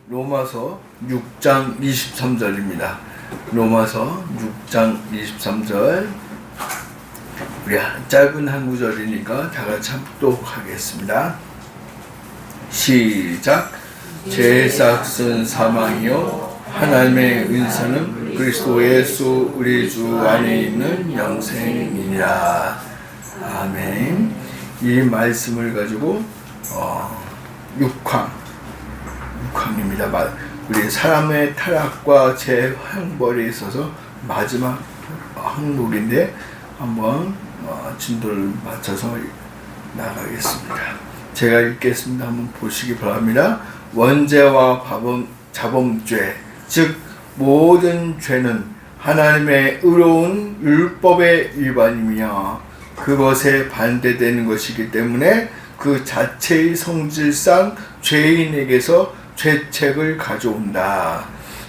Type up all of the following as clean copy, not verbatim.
로마서 6장 23절입니다. 로마서 6장 23절. 우리 짧은 한 구절이니까 다 같이 합독하겠습니다. 시작. 제 싹은 사망이요 하나님의 은사는 그리스도 예수 우리 주 안에 있는 영생이니라. 아멘. 이 말씀을 가지고 6항입니다. 우리 사람의 타락과 제 형벌에 있어서 마지막 항목인데 한번 진도를 맞춰서 나가겠습니다. 제가 읽겠습니다. 한번 보시기 바랍니다. 원죄와 자범죄, 즉 모든 죄는 하나님의 의로운 율법의 위반이며 그것에 반대되는 것이기 때문에 그 자체의 성질상 죄인에게서 죄책을 가져온다.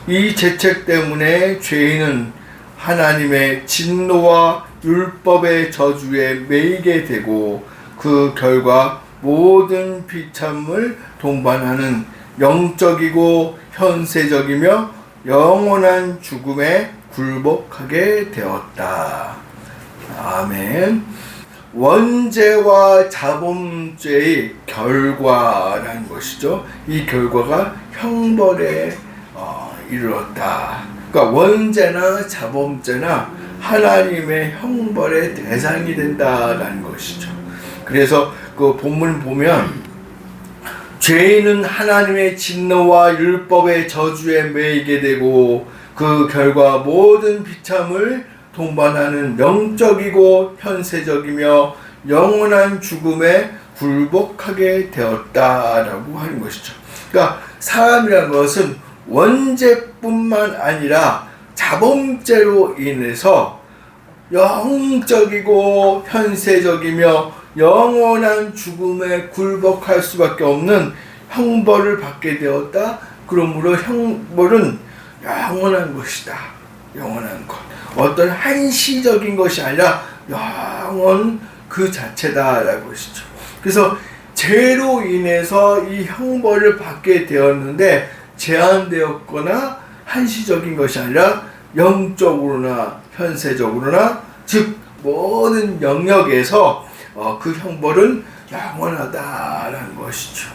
이 죄책 때문에 죄인은 하나님의 진노와 율법의 저주에 매이게 되고 그 결과 모든 비참을 동반하는 영적이고 현세적이며 영원한 죽음에 굴복하게 되었다. 아멘. 원죄와 자범죄의 결과라는 것이죠. 이 결과가 형벌에 이르렀다. 그러니까 원죄나 자범죄나 하나님의 형벌의 대상이 된다라는 것이죠. 그래서 그 본문 보면 죄인은 하나님의 진노와 율법의 저주에 매이게 되고 그 결과 모든 비참을 동반하는 영적이고 현세적이며 영원한 죽음에 굴복하게 되었다라고 하는 것이죠. 그러니까 사람이라는 것은 원죄뿐만 아니라 자범죄로 인해서 영적이고 현세적이며 영원한 죽음에 굴복할 수밖에 없는 형벌을 받게 되었다. 그러므로 형벌은 영원한 것이다. 영원한 것. 어떤 한시적인 것이 아니라 영원 그 자체다라고 하시죠. 그래서 죄로 인해서 이 형벌을 받게 되었는데 제한되었거나 한시적인 것이 아니라 영적으로나 현세적으로나 즉 모든 영역에서 그 형벌은 영원하다라는 것이죠.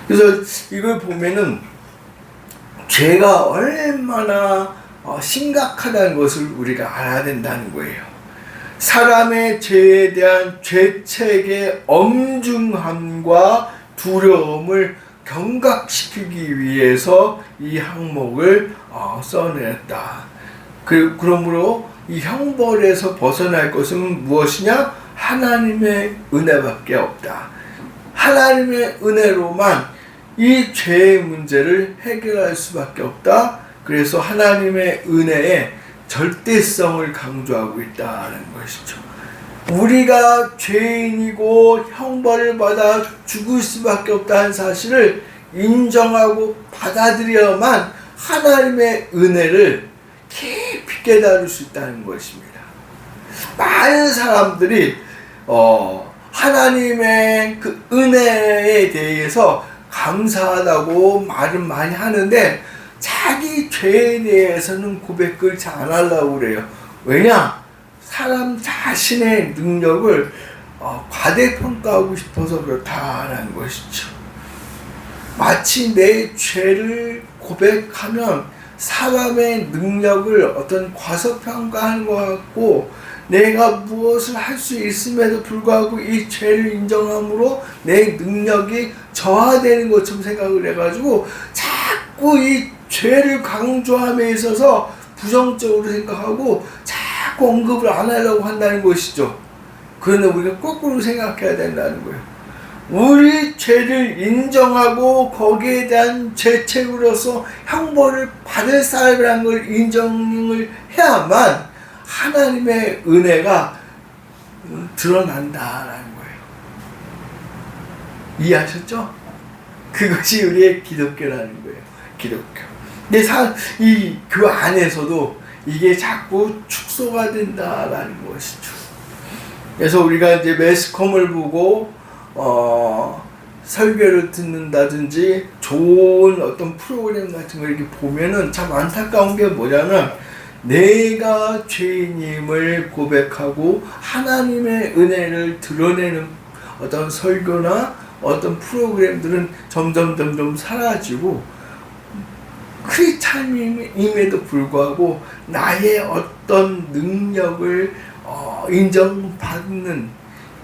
그래서 이걸 보면은 죄가 얼마나 심각하다는 것을 우리가 알아야 된다는 거예요. 사람의 죄에 대한 죄책의 엄중함과 두려움을 경각시키기 위해서 이 항목을 써냈다. 그러므로 이 형벌에서 벗어날 것은 무엇이냐? 하나님의 은혜밖에 없다. 하나님의 은혜로만 이 죄의 문제를 해결할 수밖에 없다. 그래서 하나님의 은혜의 절대성을 강조하고 있다는 것이죠. 우리가 죄인이고 형벌을 받아 죽을 수밖에 없다는 사실을 인정하고 받아들여야만 하나님의 은혜를 깊이 깨달을 수 있다는 것입니다. 많은 사람들이 하나님의 그 은혜에 대해서 감사하다고 말은 많이 하는데 자기 죄에 대해서는 고백을 잘 안 하려고 그래요. 왜냐? 사람 자신의 능력을 과대평가하고 싶어서 그렇다라는 것이죠. 마치 내 죄를 고백하면 사람의 능력을 어떤 과소평가하는 것 같고 내가 무엇을 할 수 있음에도 불구하고 이 죄를 인정함으로 내 능력이 저하되는 것처럼 생각을 해가지고 자꾸 이 죄를 강조함에 있어서 부정적으로 생각하고 자꾸 언급을 안 하려고 한다는 것이죠. 그런데 우리가 거꾸로 생각해야 된다는 거예요. 우리 죄를 인정하고 거기에 대한 죄책으로서 형벌을 받을 사람이라는 걸 인정을 해야만 하나님의 은혜가 드러난다라는 거예요. 이해하셨죠? 그것이 우리의 기독교라는 거예요. 기독교. 근데 그 안에서도 이게 자꾸 축소가 된다라는 것이죠. 그래서 우리가 이제 매스컴을 보고 설교를 듣는다든지 좋은 어떤 프로그램 같은 걸 이렇게 보면은 참 안타까운 게 뭐냐면 내가 죄인임을 고백하고 하나님의 은혜를 드러내는 어떤 설교나 어떤 프로그램들은 점점 사라지고 크리스찬임에도 불구하고 나의 어떤 능력을 인정받는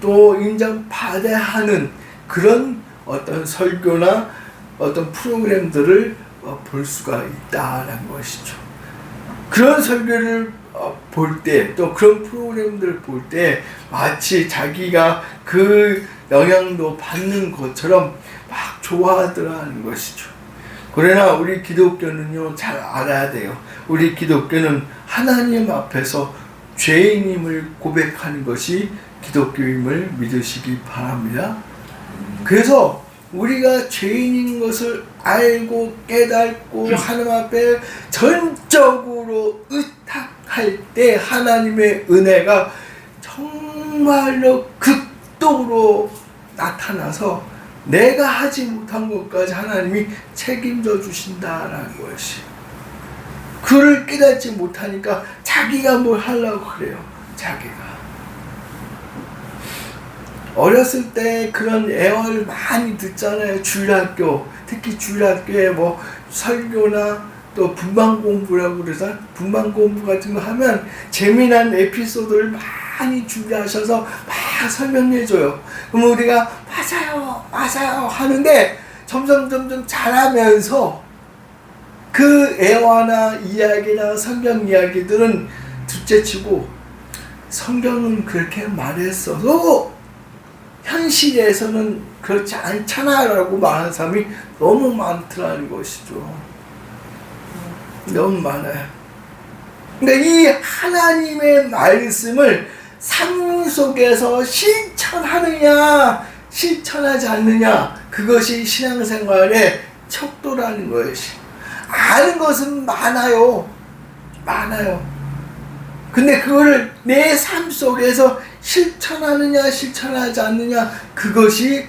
또 인정받아야 하는 그런 어떤 설교나 어떤 프로그램들을 볼 수가 있다는 것이죠. 그런 설교를 볼 때 또 그런 프로그램들을 볼 때 마치 자기가 그 영향도 받는 것처럼 막 좋아하더라는 것이죠. 그러나 우리 기독교는요, 잘 알아야 돼요. 우리 기독교는 하나님 앞에서 죄인임을 고백하는 것이 기독교임을 믿으시기 바랍니다. 그래서 우리가 죄인인 것을 알고 깨닫고 하나님 앞에 전적으로 의탁할 때 하나님의 은혜가 정말로 극도로 나타나서 내가 하지 못한 것까지 하나님이 책임져 주신다라는 것이. 그를 깨닫지 못하니까 자기가 뭘 하려고 그래요. 자기가. 어렸을 때 그런 애화를 많이 듣잖아요. 주일학교, 특히 주일학교에 뭐 설교나 또 분방 공부라고 그래서 분방 공부 같은 거 하면 재미난 에피소드를 많이 준비하셔서 막 설명해줘요. 그럼 우리가 맞아요 하는데 점점 잘하면서 그 애화나 이야기나 성경 이야기들은 둘째치고 성경은 그렇게 말했어도 현실에서는 그렇지 않잖아라고 말하는 사람이 너무 많더라는 것이죠. 너무 많아요. 그러니까 이 하나님의 말씀을 삶 속에서 실천하느냐 실천하지 않느냐 그것이 신앙생활의 척도라는 것이. 아는 것은 많아요. 근데 그거를 내 삶 속에서 실천하느냐 실천하지 않느냐 그것이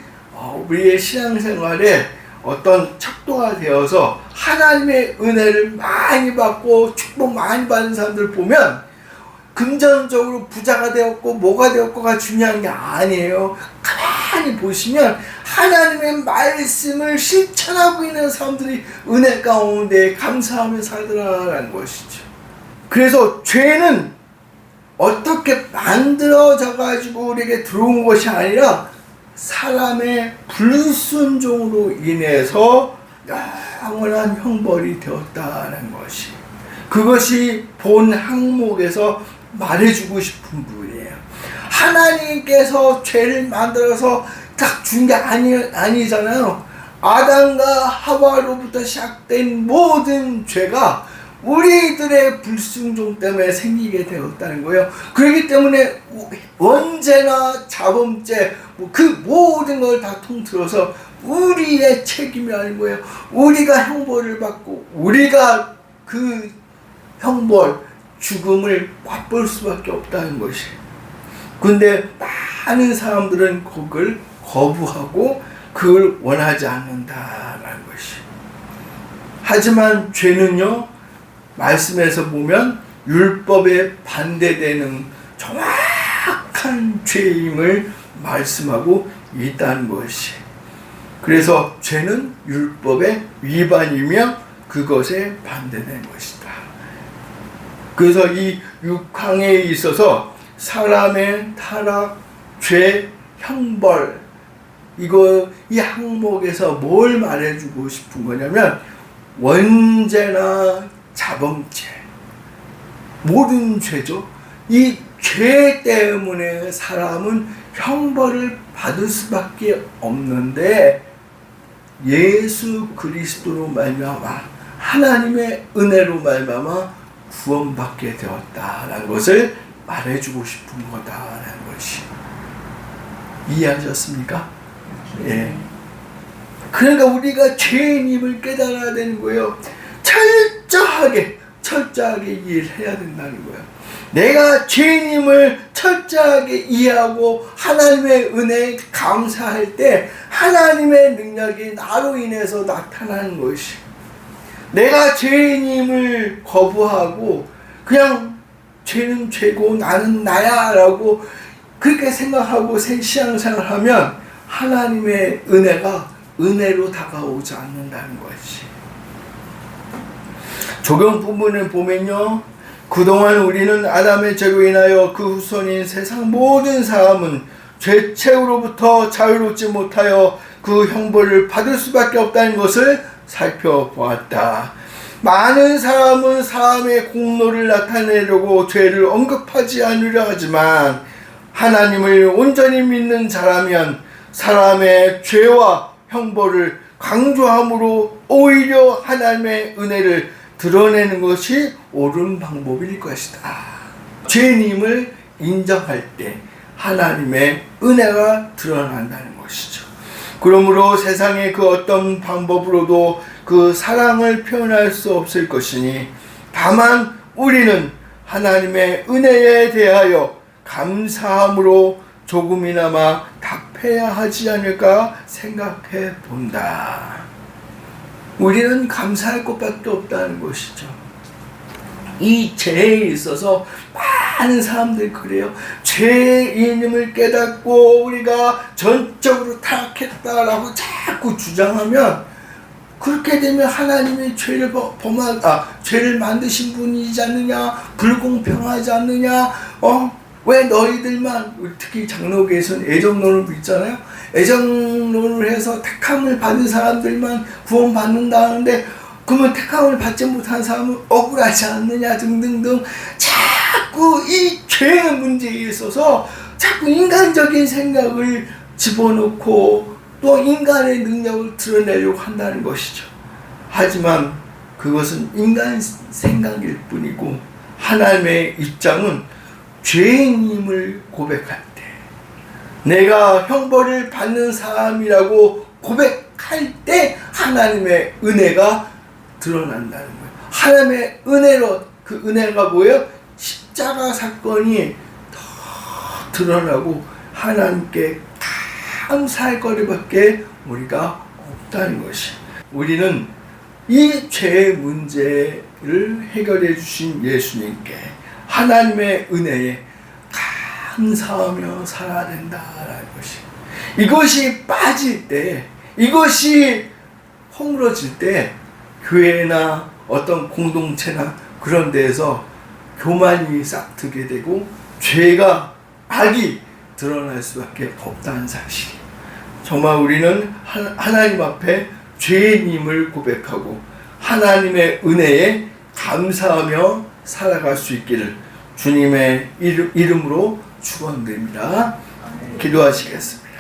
우리의 신앙생활에 어떤 척도가 되어서 하나님의 은혜를 많이 받고 축복 많이 받는 사람들 보면 금전적으로 부자가 되었고 뭐가 되었고가 중요한 게 아니에요. 가만히 보시면 하나님의 말씀을 실천하고 있는 사람들이 은혜 가운데 감사하며 살더라라는 것이죠. 그래서 죄는 어떻게 만들어져 가지고 우리에게 들어온 것이 아니라 사람의 불순종으로 인해서 영원한 형벌이 되었다는 것이. 그것이 본 항목에서 말해주고 싶은 부분이에요. 하나님께서 죄를 만들어서 딱 준 게 아니잖아요. 아담과 하와로부터 시작된 모든 죄가 우리들의 불순종 때문에 생기게 되었다는 거예요. 그렇기 때문에 언제나 자범죄 그 모든 걸 다 통틀어서 우리의 책임이라는 거예요. 우리가 형벌을 받고 우리가 그 형벌 죽음을 맛볼 수밖에 없다는 것이. 근데 많은 사람들은 그걸 거부하고 그걸 원하지 않는다라는 것이. 하지만 죄는요, 말씀에서 보면 율법에 반대되는 정확한 죄임을 말씀하고 있다는 것이. 그래서 죄는 율법의 위반이며 그것에 반대되는 것이다. 그래서 이 6항에 있어서 사람의 타락, 죄, 형벌 이 항목에서 뭘 말해주고 싶은 거냐면 언제나 자범죄, 모든 죄죠. 이 죄 때문에 사람은 형벌을 받을 수밖에 없는데 예수 그리스도로 말미암아 하나님의 은혜로 말미암아 구원받게 되었다라는 것을 말해주고 싶은 거다라는 것이. 이해하셨습니까? 예. 그러니까 우리가 죄인임을 깨달아야 되는 거예요. 철저하게 일해야 된다는 거예요. 내가 죄인임을 철저하게 이해하고 하나님의 은혜에 감사할 때 하나님의 능력이 나로 인해서 나타나는 것이, 내가 죄인임을 거부하고 그냥 죄는 죄고 나는 나야 라고 그렇게 생각하고 신앙생활하면 하나님의 은혜가 은혜로 다가오지 않는다는 것이. 적용 부분을 보면요, 그동안 우리는 아담의 죄로 인하여 그 후손인 세상 모든 사람은 죄책으로부터 자유롭지 못하여 그 형벌을 받을 수밖에 없다는 것을 살펴보았다. 많은 사람은 사람의 공로를 나타내려고 죄를 언급하지 않으려 하지만 하나님을 온전히 믿는 자라면 사람의 죄와 형벌을 강조함으로 오히려 하나님의 은혜를 드러내는 것이 옳은 방법일 것이다. 죄인임을 인정할 때 하나님의 은혜가 드러난다는 것이죠. 그러므로 세상의 그 어떤 방법으로도 그 사랑을 표현할 수 없을 것이니 다만 우리는 하나님의 은혜에 대하여 감사함으로 조금이나마 답해야 하지 않을까 생각해 본다. 우리는 감사할 것밖에 없다는 것이죠. 이 죄에 있어서 많은 사람들이 그래요. 죄인임을 깨닫고 우리가 전적으로 타락했다라고 자꾸 주장하면, 그렇게 되면 하나님이 죄를 만드신 분이지 않느냐, 불공평하지 않느냐, 왜 너희들만, 특히 장로교에서는 애정론을 있잖아요. 애정론을 해서 택함을 받은 사람들만 구원받는다는데, 그러면 택함을 받지 못한 사람은 억울하지 않느냐 등등등, 자꾸 이 죄의 문제에 있어서 자꾸 인간적인 생각을 집어넣고 또 인간의 능력을 드러내려고 한다는 것이죠. 하지만 그것은 인간 생각일 뿐이고 하나님의 입장은 죄인임을 고백할 때, 내가 형벌을 받는 사람이라고 고백할 때 하나님의 은혜가 드러난다는 거예요. 하나님의 은혜로, 그 은혜가 뭐예요? 십자가 사건이 더 드러나고 하나님께 감사할 거리밖에 우리가 없다는 것이. 우리는 이 죄의 문제를 해결해 주신 예수님께 하나님의 은혜에 감사하며 살아야 된다라는 것이. 이것이 빠질 때, 이것이 허물어질 때 교회나 어떤 공동체나 그런 데에서 교만이 싹트게 되고 죄가, 악이 드러날 수밖에 없다는 사실. 정말 우리는 하나님 앞에 죄인임을 고백하고 하나님의 은혜에 감사하며 살아갈 수 있기를 주님의 이름으로 축원드립니다. 기도하시겠습니다.